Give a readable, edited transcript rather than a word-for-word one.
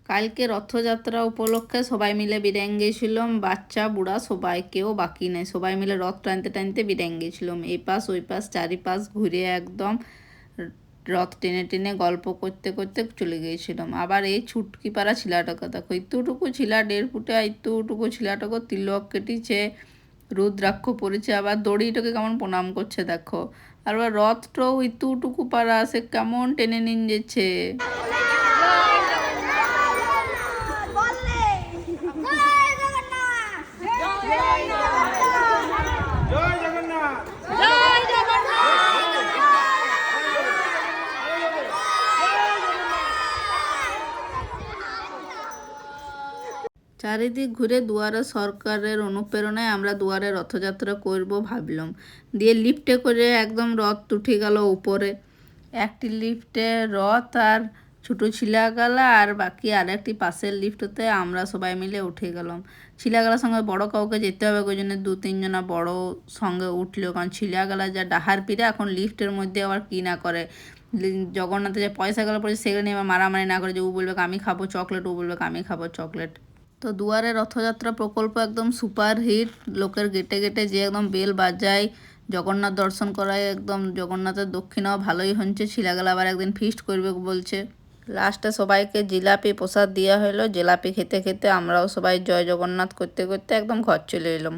কালকে রথযাত্রা উপলক্ষে সবাই মিলে বিরিয়ানি গেছিলাম, বাচ্চা বুড়া সবাই, কেউ বাকি নেই। সবাই মিলে রথ টানতে টানতে বিরিয়ানি গেছিলাম, এই পাশ ওই পাশ চারিপাশ ঘুরে একদম রথ টেনে টেনে গল্প করতে করতে চলে গিয়েছিলাম। আবার এই ছুটকি পাড়া ছিলাটাকে দেখো, এতটুকু ছিলা 1.5 ফুটে, এতটুকু ছিলাটাকে তিলক কেটেছে, রুদ্রাক্ষ পড়েছে, আবার দড়িটাকে কেমন প্রণাম করছে দেখো। আর আবার রথটাও এতটুকু পাড়া সে কেমন টেনে নিন যাচ্ছে। চারিদিক ঘুরে দুয়ারে সরকারের অনুপ্রেরণায় আমরা দুয়ারে রথযাত্রা করব ভাবলাম। দিয়ে লিফটে করে একদম রথ উঠে গেল উপরে। একটি লিফটে রথ আর ছোটো ছিলাগালা, আর বাকি আর একটি পাশের লিফটতে আমরা সবাই মিলে উঠে গেলাম। ছিলাগালার সঙ্গে বড় কাউকে যেতে হবে, ওই জন্য 2-3 জনা বড় সঙ্গে উঠলো, কারণ ছিলাগালা যা ডাহার পিড়ে এখন লিফটের মধ্যে আবার কী না করে, জগন্নাথে যে পয়সাগুলো পড়েছে সেগুলো নিয়ে আবার মারামারি না করে, যে ও বলবে আমি খাবো চকলেট, ও বলবে আমি খাবো চকলেট। তো দুয়ারে রথযাত্রা প্রকল্প একদম সুপার হিট, লোকের গেটে গেটে যে একদম বেল বাজায়, জগন্নাথ দর্শন করায়, একদম জগন্নাথের দক্ষিণাও ভালোই হচ্ছে। ছিলাগেলা আবার একদিন ফিস্ট করবে বলছে। লাস্টে সবাইকে জিলাপি প্রসাদ দেওয়া হলো, জিলাপি খেতে খেতে আমরাও সবাই জয় জগন্নাথ করতে করতে একদম ঘর চলে এলাম।